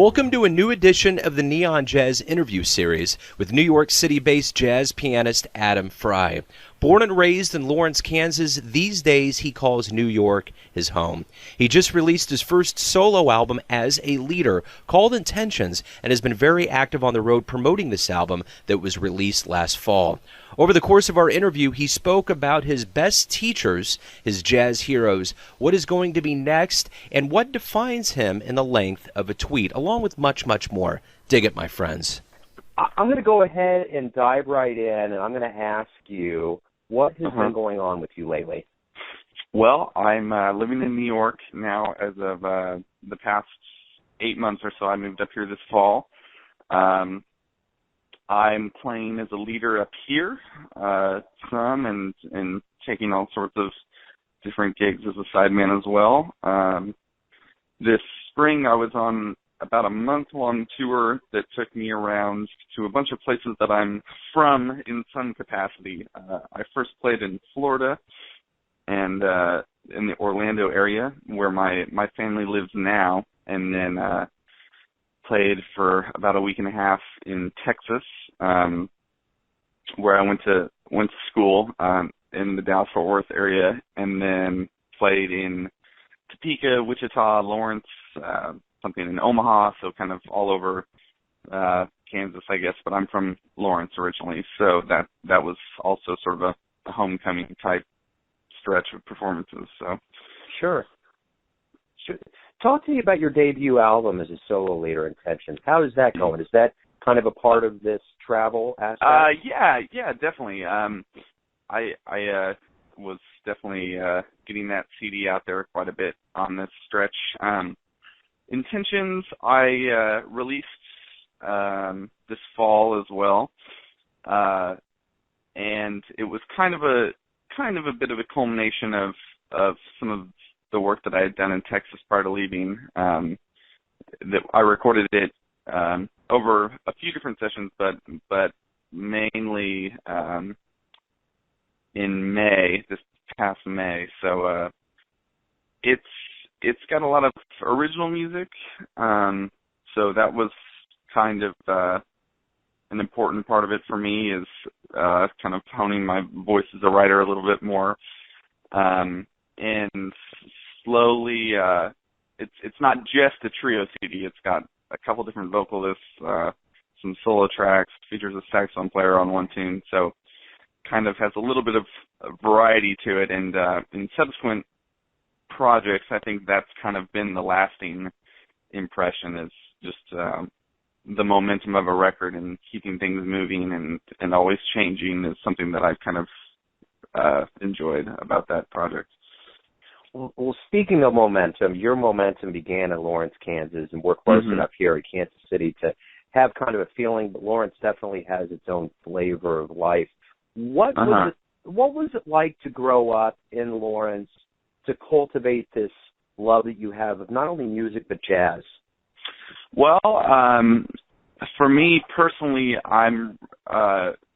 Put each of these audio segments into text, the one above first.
Welcome to a new edition of the Neon Jazz interview series with New York City-based jazz pianist Addison Frei. Born and raised in Lawrence, Kansas, these days he calls New York his home. He just released his first solo album as a leader called Intentions and has been very active on the road promoting this album that was released last fall. Over the course of our interview, he spoke about his best teachers, his jazz heroes, what is going to be next, and what defines him in the length of a tweet, along with much, much more. Dig it, my friends. I'm going to go ahead and dive right in, and I'm going to ask you, what has been going on with you lately? Well, I'm living in New York now as of the past 8 months or so. I moved up here this fall. I'm playing as a leader up here some and taking all sorts of different gigs as a sideman as well. This spring I was on about a month-long tour that took me around to a bunch of places that I'm from in some capacity. I first played in Florida and in the Orlando area where my family lives now, and then played for about a week and a half in Texas, where I went to school in the Dallas-Fort Worth area, and then played in Topeka, Wichita, Lawrence, something in Omaha, so kind of all over Kansas, I guess, but I'm from Lawrence originally, so that was also sort of a homecoming type stretch of performances. So Sure. Talk to me about your debut album as a solo leader, Intentions. How is that going? Is that kind of a part of this travel aspect? Yeah, definitely. I was definitely getting that CD out there quite a bit on this stretch. Intentions I released this fall as well, and it was kind of a bit of a culmination of some of the work that I had done in Texas prior to leaving. That I recorded it over a few different sessions, but mainly in May, this past May. So it's got a lot of original music, so that was kind of an important part of it for me, is kind of honing my voice as a writer a little bit more, and slowly it's not just a trio CD. It's got a couple different vocalists, some solo tracks, features a saxophone player on one tune, so kind of has a little bit of variety to it, and in subsequent projects, I think that's kind of been the lasting impression, is just the momentum of a record and keeping things moving and always changing is something that I've kind of enjoyed about that project. Well, speaking of momentum, your momentum began in Lawrence, Kansas, and we're close enough here in Kansas City to have kind of a feeling, but Lawrence definitely has its own flavor of life. What was it like to grow up in Lawrence, to cultivate this love that you have of not only music but jazz? Well, for me personally, I'm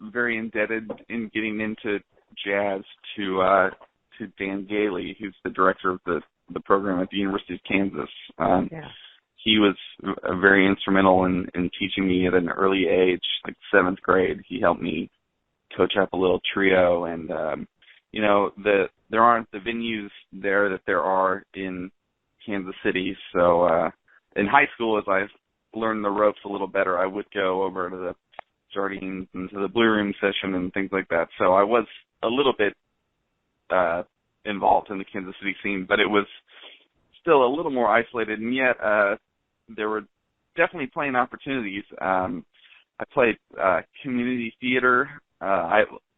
very indebted in getting into jazz to Dan Gailey, who's the director of the program at the University of Kansas. He was very instrumental in teaching me at an early age, like 7th grade. He helped me coach up a little trio, and there aren't the venues there that there are in Kansas City. So in high school, as I learned the ropes a little better, I would go over to the Jardines and to the Blue Room session and things like that. So I was a little bit involved in the Kansas City scene, but it was still a little more isolated, and yet there were definitely playing opportunities. I played community theater.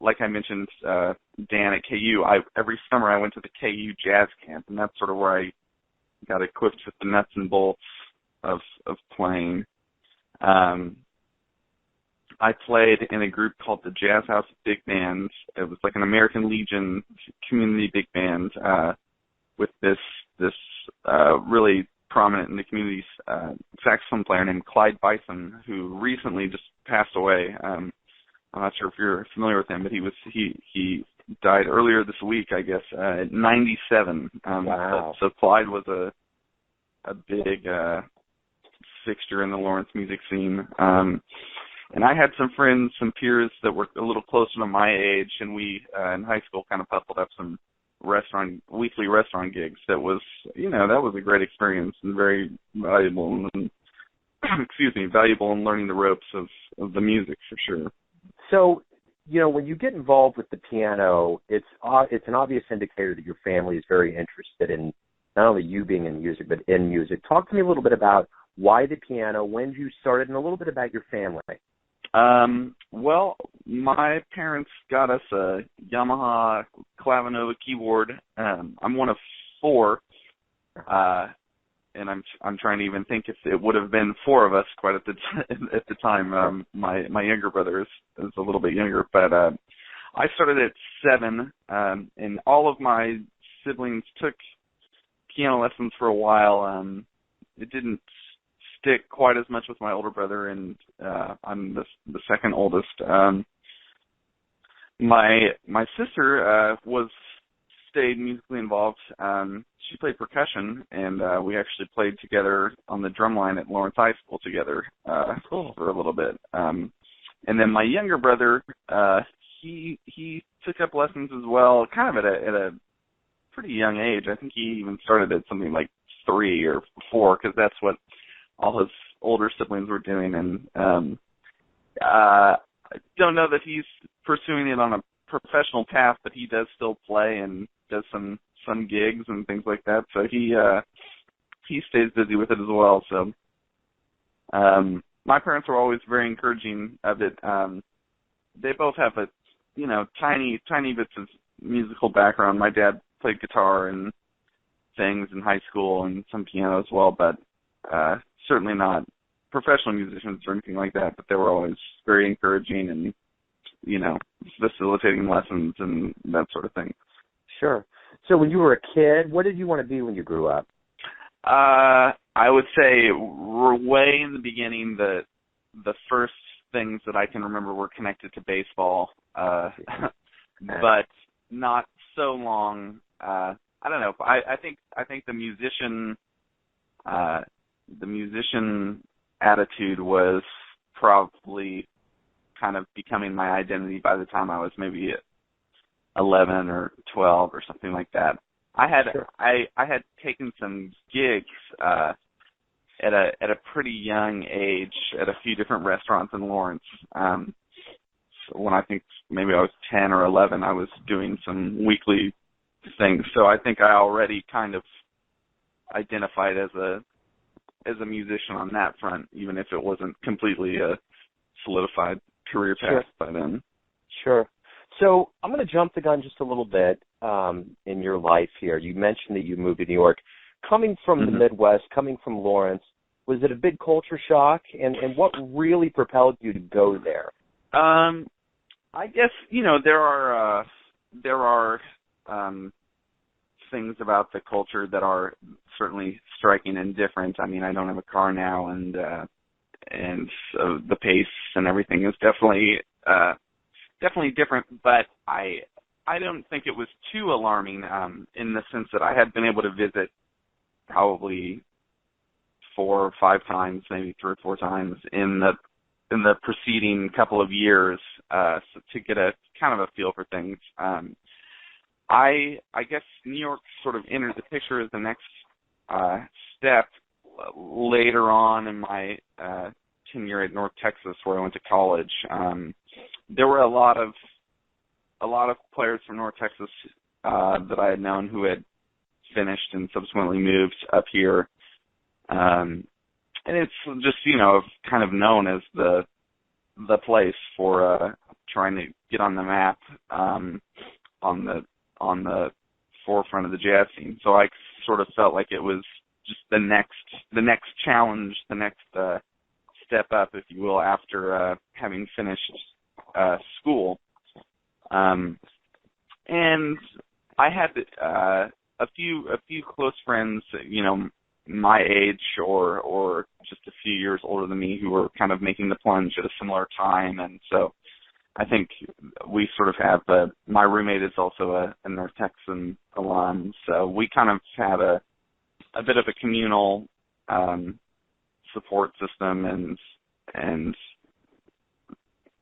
Like I mentioned, Dan at KU, every summer I went to the KU Jazz Camp, and that's sort of where I got equipped with the nuts and bolts of playing. I played in a group called the Jazz House Big Bands. It was like an American Legion community big band with this really prominent in the community saxophone player named Clyde Bison, who recently just passed away. I'm not sure if you're familiar with him, but he died earlier this week, I guess, at 97. Wow. So Clyde was a big fixture in the Lawrence music scene. And I had some friends, some peers that were a little closer to my age, and we in high school kind of coupled up some weekly restaurant gigs. That was a great experience and very valuable, and valuable in learning the ropes of the music for sure. So, when you get involved with the piano, it's an obvious indicator that your family is very interested in not only you being in music, but in music. Talk to me a little bit about why the piano, when you started, and a little bit about your family. Well, my parents got us a Yamaha Clavinova keyboard. I'm one of four, and I'm trying to even think if it would have been four of us quite at the time. My younger brother is a little bit younger, but I started at 7, and all of my siblings took piano lessons for a while. It didn't stick quite as much with my older brother, and I'm the second oldest. My sister stayed musically involved. She played percussion, and we actually played together on the drum line at Lawrence High School together for a little bit. And then my younger brother, he took up lessons as well, kind of at a pretty young age. I think he even started at something like 3 or 4, because that's what all his older siblings were doing. And I don't know that he's pursuing it on a professional path, but he does still play and does some gigs and things like that. So he stays busy with it as well. So my parents were always very encouraging of it. They both have a tiny bits of musical background. My dad played guitar and things in high school and some piano as well, but certainly not professional musicians or anything like that. But they were always very encouraging and facilitating lessons and that sort of thing. Sure. So when you were a kid, what did you want to be when you grew up? I would say way in the beginning, the first things that I can remember were connected to baseball, but not so long. I don't know. I think the musician attitude was probably kind of becoming my identity by the time I was maybe 11 or 12 or something like that. I had taken some gigs at a pretty young age at a few different restaurants in Lawrence. So when I think maybe I was 10 or 11, I was doing some weekly things. So I think I already kind of identified as a musician on that front, even if it wasn't completely a solidified career path by then. Sure. So I'm going to jump the gun just a little bit in your life here. You mentioned that you moved to New York. Coming from the Midwest, coming from Lawrence, was it a big culture shock? And what really propelled you to go there? I guess, there are things about the culture that are certainly striking and different. I mean, I don't have a car now, and so the pace and everything is definitely different, but I don't think it was too alarming in the sense that I had been able to visit probably 4 or 5 times, maybe 3 or 4 times in the preceding couple of years, so to get a kind of a feel for things. I guess New York sort of entered the picture as the next step later on in my tenure at North Texas, where I went to college. There were a lot of players from North Texas that I had known who had finished and subsequently moved up here. And it's just, kind of known as the place for trying to get on the map on the forefront of the jazz scene. So I sort of felt like it was just the next challenge, the next step up, if you will, after having finished school. And I had a few close friends, my age or just a few years older than me, who were kind of making the plunge at a similar time. And so I think we sort of have my roommate is also a North Texan alum, so we kind of had a bit of a communal support system and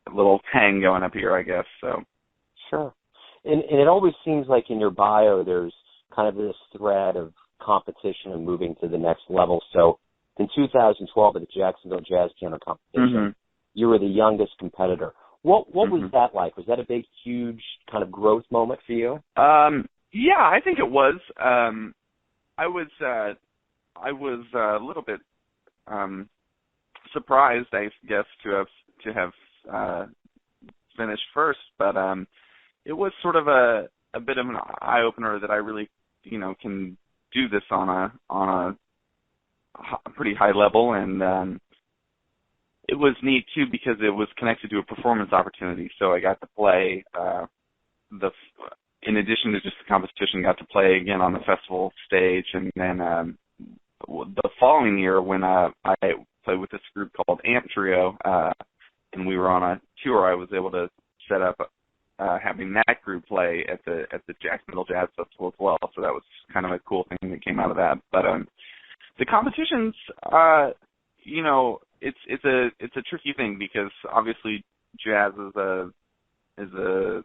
a little tang going up here, I guess. So sure. And it always seems like in your bio there's kind of this thread of competition and moving to the next level. So in 2012 at the Jacksonville Jazz Piano Competition, you were the youngest competitor. What was that like? Was that a big, huge kind of growth moment for you? Yeah, I think it was. I was a little bit surprised, I guess, to have finished first, but it was sort of a bit of an eye opener that I really, can do this on a pretty high level, and it was neat too because it was connected to a performance opportunity. So I got to play in addition to just the competition, got to play again on the festival stage, and then the following year when I played with this group called Amp Trio, and we were on a tour, I was able to set up having that group play at the Jacksonville Jazz Festival as well. So that was kind of a cool thing that came out of that. But the competitions, it's a tricky thing because obviously jazz is a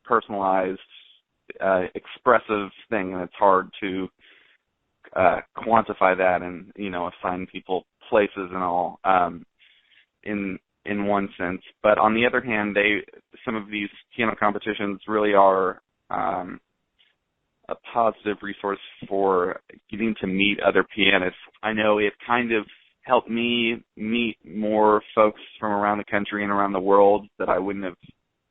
personalized, expressive thing, and it's hard to quantify that and assign people places and all in one sense. But on the other hand, some of these piano competitions really are a positive resource for getting to meet other pianists. I know it kind of helped me meet more folks from around the country and around the world that I wouldn't have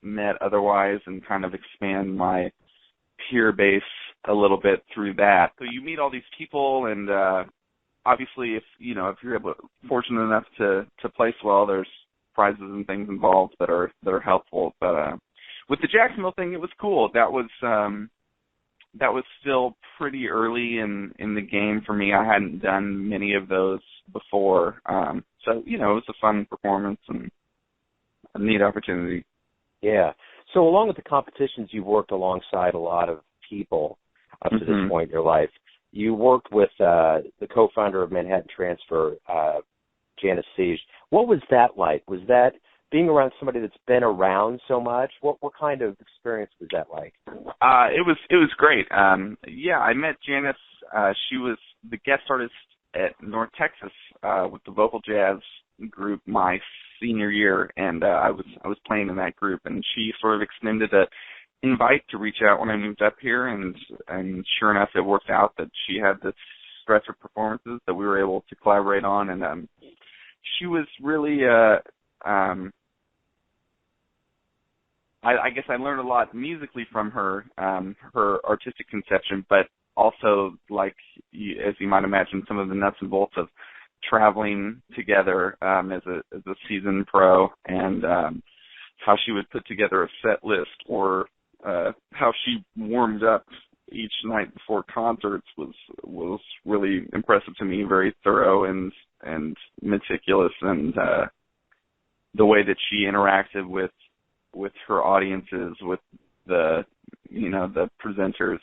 met otherwise, and kind of expand my peer base a little bit through that. So you meet all these people, and obviously if you're fortunate enough to place well, there's prizes and things involved that are helpful. But with the Jacksonville thing, it was cool. That was still pretty early in the game for me. I hadn't done many of those before. So, it was a fun performance and a neat opportunity. Yeah. So along with the competitions, you've worked alongside a lot of people up to this point in your life. You worked with the co-founder of Manhattan Transfer, Janice Siege. What was that like? Was that being around somebody that's been around so much? What kind of experience was that like? It was great. Yeah, I met Janice. She was the guest artist at North Texas with the vocal jazz group my senior year, and I was playing in that group, and she sort of extended a invite to reach out when I moved up here, and sure enough, it worked out that she had this stretch of performances that we were able to collaborate on, and she was really I guess I learned a lot musically from her, her artistic conception, but also, as you might imagine, some of the nuts and bolts of traveling together as a seasoned pro, and how she would put together a set list, or how she warmed up each night before concerts was really impressive to me. Very thorough and meticulous, and the way that she interacted with her audiences, with the presenters.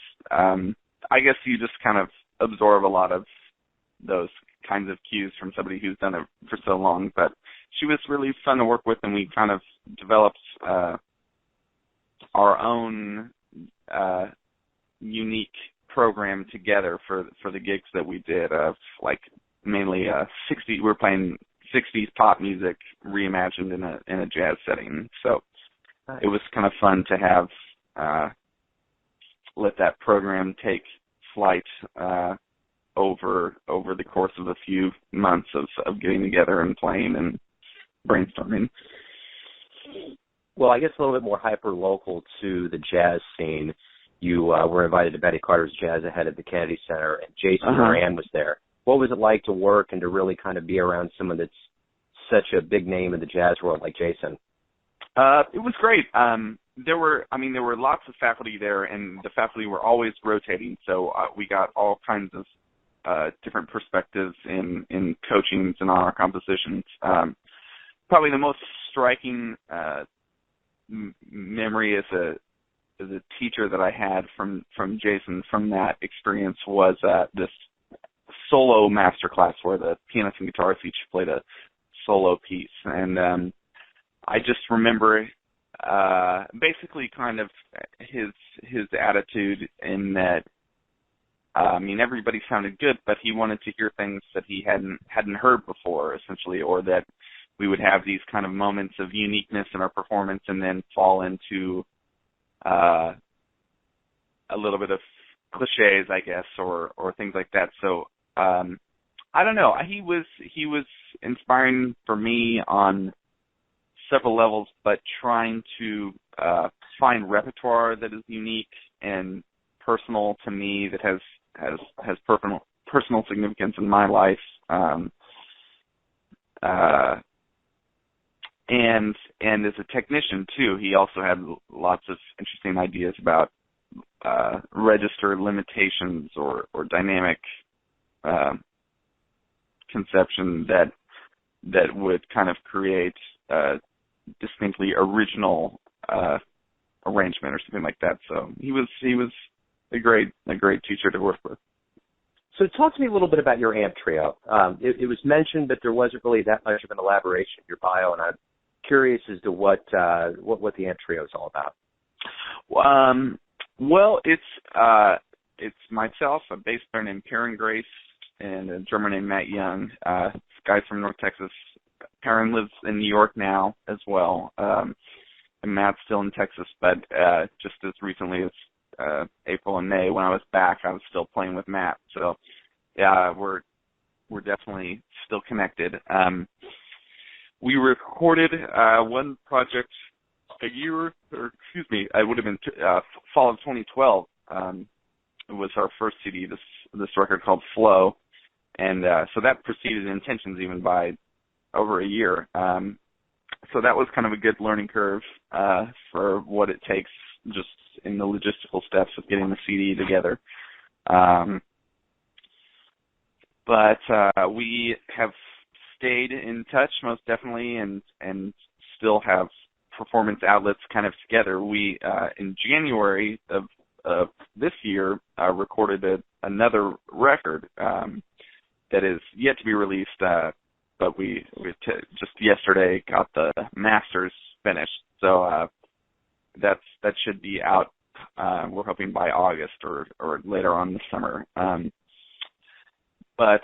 I guess you just kind of absorb a lot of those kinds of cues from somebody who's done it for so long. But she was really fun to work with, and we kind of developed our own unique program together for the gigs that we did, of mainly we're playing 60s pop music reimagined in a jazz setting. So it was kind of fun to have let that program take flight over the course of a few months of getting together and playing and brainstorming. Well, I guess a little bit more hyper-local to the jazz scene. You were invited to Betty Carter's Jazz Ahead at the Kennedy Center, and Jason Moran was there. What was it like to work and to really kind of be around someone that's such a big name in the jazz world like Jason? It was great. There were lots of faculty there, and the faculty were always rotating, so we got all kinds of different perspectives in coachings and on our compositions. Probably the most striking memory as a teacher that I had from Jason from that experience was this solo masterclass where the pianist and guitarist each played a solo piece. And I just remember basically kind of his attitude in that, everybody sounded good, but he wanted to hear things that he hadn't heard before, essentially, or that we would have these kind of moments of uniqueness in our performance and then fall into a little bit of cliches, I guess, or things like that. So I don't know. He was inspiring for me on several levels, but trying to find repertoire that is unique and personal to me, that has personal significance in my life. And as a technician too, he also had lots of interesting ideas about register limitations or dynamic conception that would kind of create a distinctly original arrangement or something like that. So he was a great teacher to work with. So talk to me a little bit about your amp trio. It was mentioned, but there wasn't really that much of an elaboration in your bio, and I'm curious as to what the amp trio is all about. Well, it's myself, a bass player named Perrin Grace, and a drummer named Matt Young. Guys from North Texas. Perrin lives in New York now as well, and Matt's still in Texas. But just as recently as April and May, when I was back, I was still playing with Matt. So yeah, we're definitely still connected. We recorded one project it would have been fall of 2012. It was our first CD, this record called Flow, and so that preceded Intentions even by over a year. So that was kind of a good learning curve for what it takes just in the logistical steps of getting the CD together. But we have stayed in touch most definitely, and still have performance outlets kind of together. We in January of this year recorded another record that is yet to be released, but we just yesterday got the masters finished, so that should be out. We're hoping by August or later on this summer. But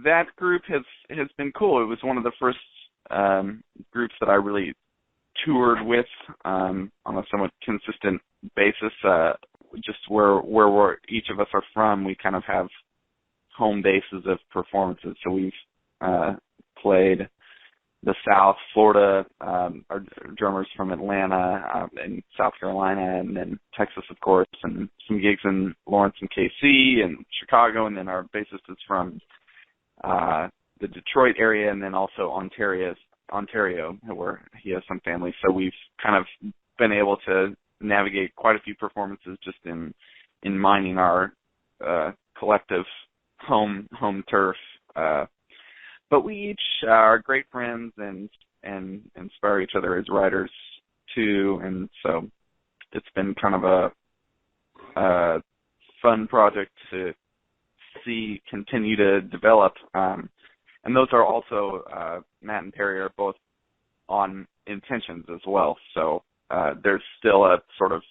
that group has been cool. It was one of the first groups that I really toured with on a somewhat consistent basis. Just where each of us are from, we kind of have home bases of performances. So we've played the South, Florida, our drummers from Atlanta and South Carolina, and then Texas, of course, and some gigs in Lawrence and KC and Chicago, and then our bassist is from the Detroit area, and then also Ontario, where he has some family. So we've kind of been able to navigate quite a few performances just in mining our collective home turf. But we each are great friends and inspire each other as writers too, and so it's been kind of a fun project to see continue to develop. And those are also Matt and Perry are both on Intentions as well. So there's still a sort of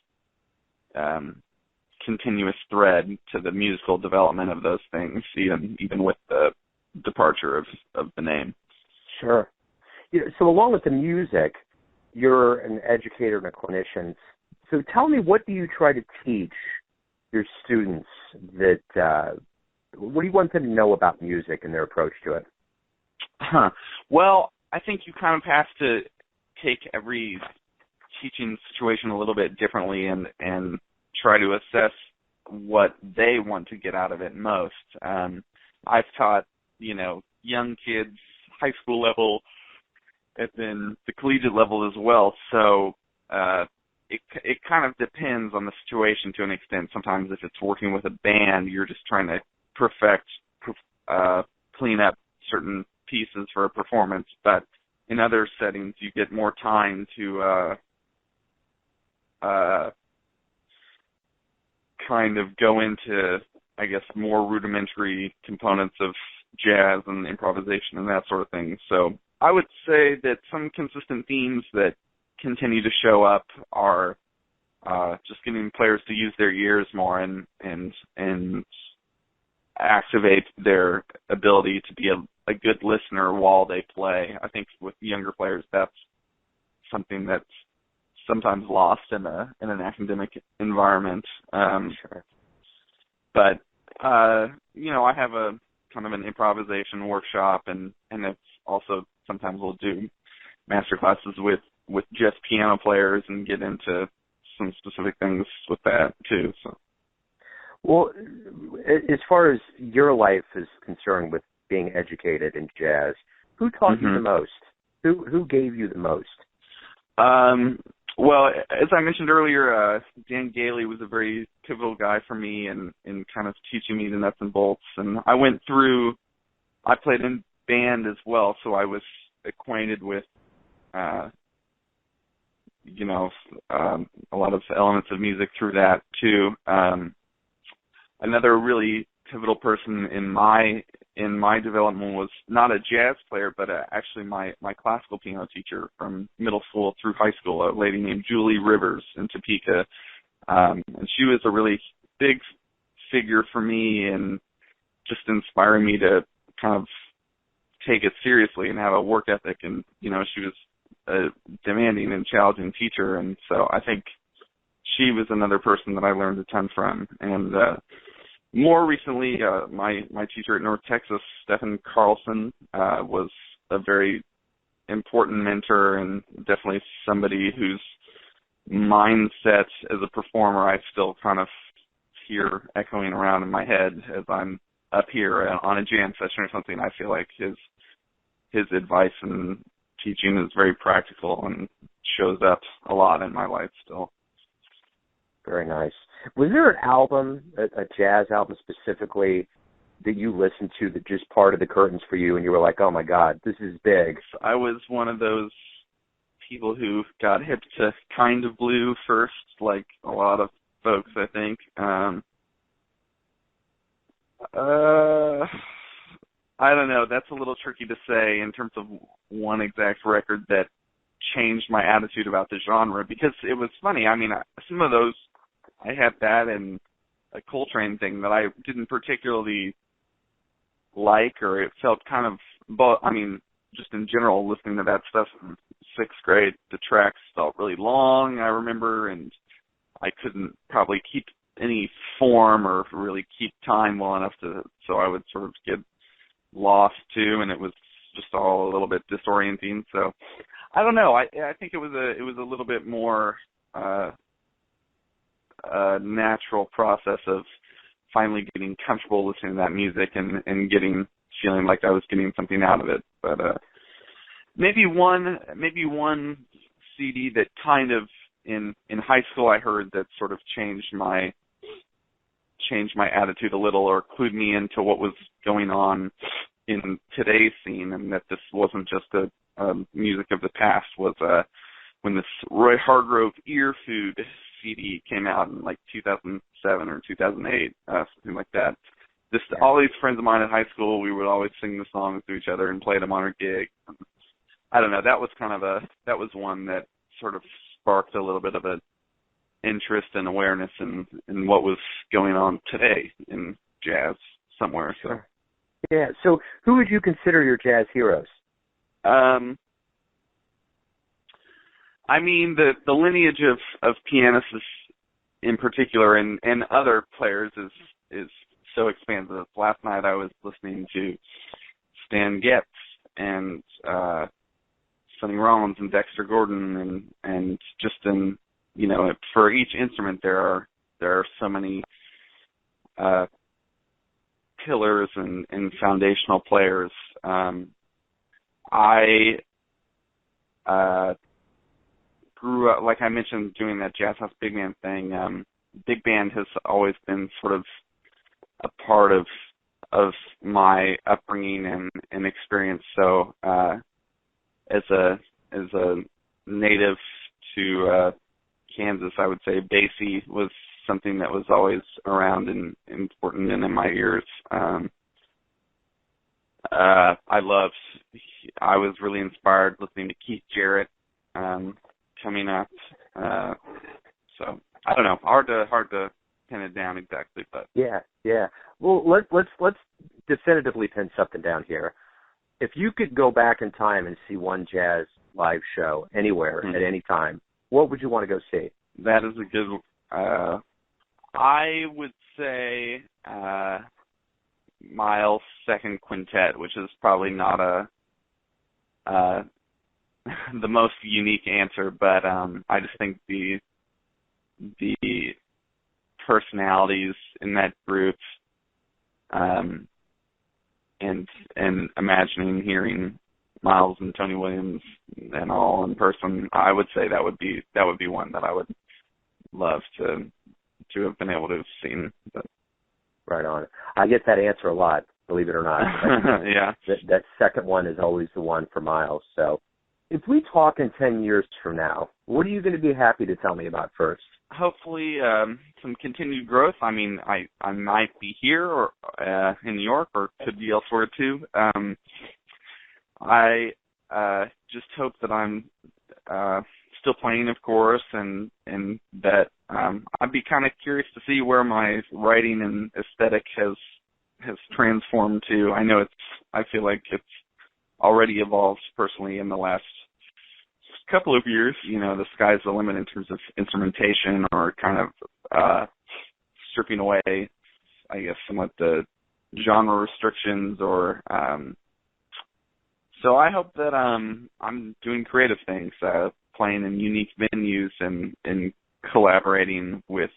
continuous thread to the musical development of those things, even with the departure of the name. Sure. So along with the music, you're an educator and a clinician. So tell me, what do you try to teach your students what do you want them to know about music and their approach to it? Well, I think you kind of have to take every teaching situation a little bit differently and try to assess what they want to get out of it most. I've taught, young kids, high school level, and then the collegiate level as well. So it kind of depends on the situation to an extent. Sometimes if it's working with a band, you're just trying to clean up certain pieces for a performance. But in other settings, you get more time to kind of go into I guess, more rudimentary components of jazz and improvisation and that sort of thing. So I would say that some consistent themes that continue to show up are just getting players to use their ears more and activate their ability to be a good listener while they play. I think with younger players, that's something that's sometimes lost in an academic environment. Sure. But I have a kind of an improvisation workshop, and it's also sometimes we'll do master classes with just piano players and get into some specific things with that too. So, well, as far as your life is concerned with being educated in jazz, who taught you the most? Who gave you the most? Well, as I mentioned earlier, Dan Gailey was a very pivotal guy for me in kind of teaching me the nuts and bolts. And I played in band as well, so I was acquainted with, a lot of elements of music through that too. Another really pivotal person in my development was not a jazz player, but actually my classical piano teacher from middle school through high school, a lady named Julie Rivers in Topeka. And she was a really big figure for me and just inspiring me to kind of take it seriously and have a work ethic. And, she was a demanding and challenging teacher. And so I think she was another person that I learned a ton from. And more recently, my teacher at North Texas, Stephen Carlson, was a very important mentor and definitely somebody whose mindset as a performer I still kind of hear echoing around in my head as I'm up here on a jam session or something. I feel like his advice and teaching is very practical and shows up a lot in my life still. Very nice. Was there an album, a jazz album specifically, that you listened to that just parted the curtains for you and you were like, oh my God, this is big? I was one of those people who got hip to Kind of Blue first, like a lot of folks, I think. I don't know. That's a little tricky to say in terms of one exact record that changed my attitude about the genre, because it was funny. I mean, some of those, I had that and a Coltrane thing that I didn't particularly like, or it felt kind of, just in general, listening to that stuff in sixth grade, the tracks felt really long, I remember, and I couldn't probably keep any form or really keep time well enough so I would sort of get lost too, and it was just all a little bit disorienting. So I don't know. I think it was a little bit more natural process of finally getting comfortable listening to that music and feeling like I was getting something out of it. But maybe one CD that kind of in high school I heard that sort of changed my attitude a little, or clued me into what was going on in today's scene, and that this wasn't just a music of the past, was when this Roy Hargrove Ear Food CD came out in like 2007 or 2008, something like that. All these friends of mine in high school, we would always sing the songs to each other and play them on our gig. I don't know, that was one that sort of sparked a little bit of a interest and awareness in what was going on today in jazz somewhere. So. Yeah. So who would you consider your jazz heroes? The lineage of pianists in particular and other players is so expansive. Last night I was listening to Stan Getz and Sonny Rollins and Dexter Gordon and just for each instrument there are so many pillars and foundational players. I grew up, like I mentioned, doing that Jazz House Big Band thing. Big band has always been sort of a part of my upbringing and experience. So as a native to Kansas, I would say Basie was something that was always around and important and in my ears. I was really inspired listening to Keith Jarrett coming up. So I don't know, hard to pin it down exactly, but yeah. Well, let's definitively pin something down here. If you could go back in time and see one jazz live show anywhere at any time, what would you want to go see? That is a good. I would say Miles' second quintet, which is probably not the most unique answer, but I just think the personalities in that group, and imagining hearing Miles and Tony Williams and all in person, I would say that would be one that I would love to have been able to have seen. But. Right on. I get that answer a lot, believe it or not. Yeah. That second one is always the one for Miles. So if we talk in 10 years from now, what are you going to be happy to tell me about first? Hopefully some continued growth. I mean, I might be here or in New York, or could be elsewhere too. I just hope that I'm still playing, of course, and that I'd be kind of curious to see where my writing and aesthetic has transformed to. I feel like it's already evolved personally in the last couple of years. You know, the sky's the limit in terms of instrumentation, or kind of stripping away, I guess, somewhat the genre restrictions, or so I hope that I'm doing creative things, playing in unique venues and collaborating with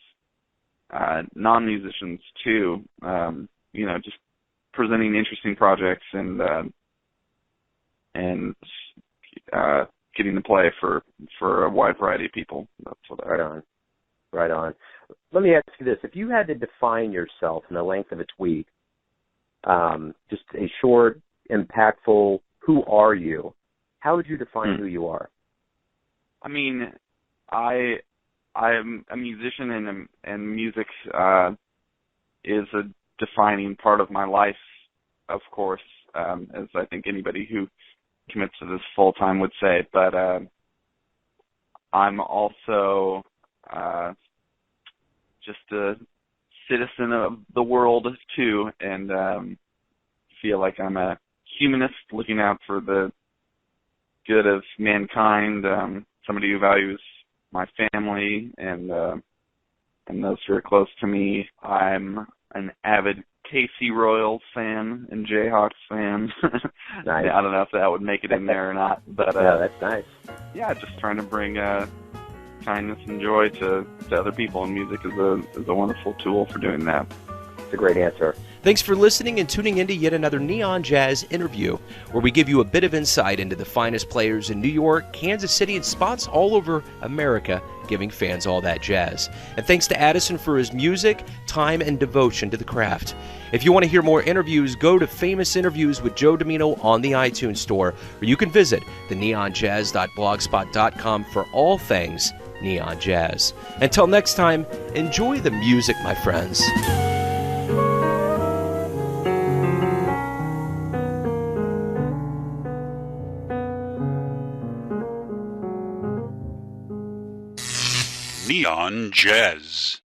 non-musicians too. You know, just presenting interesting projects and getting to play for a wide variety of people. That's what Right on. Let me ask you this: if you had to define yourself in the length of a tweet, just a short, impactful, who are you? How would you define who you are? I mean, I am a musician, and music is a defining part of my life, of course, as I think anybody who commits to this full time would say. But I'm also just a citizen of the world too, and feel like I'm a humanist looking out for the good of mankind. Somebody who values my family and those who are close to me. I'm an avid KC Royals fan and Jayhawks fan. Nice. I don't know if that would make it in there or not, but yeah, that's nice. Yeah, just trying to bring kindness and joy to other people, and music is a wonderful tool for doing that. It's a great answer. Thanks for listening and tuning into yet another Neon Jazz interview, where we give you a bit of insight into the finest players in New York, Kansas City, and spots all over America, giving fans all that jazz. And thanks to Addison for his music, time, and devotion to the craft. If you want to hear more interviews, go to Famous Interviews with Joe Domino on the iTunes Store, or you can visit theneonjazz.blogspot.com for all things Neon Jazz. Until next time, enjoy the music, my friends. Neon Jazz.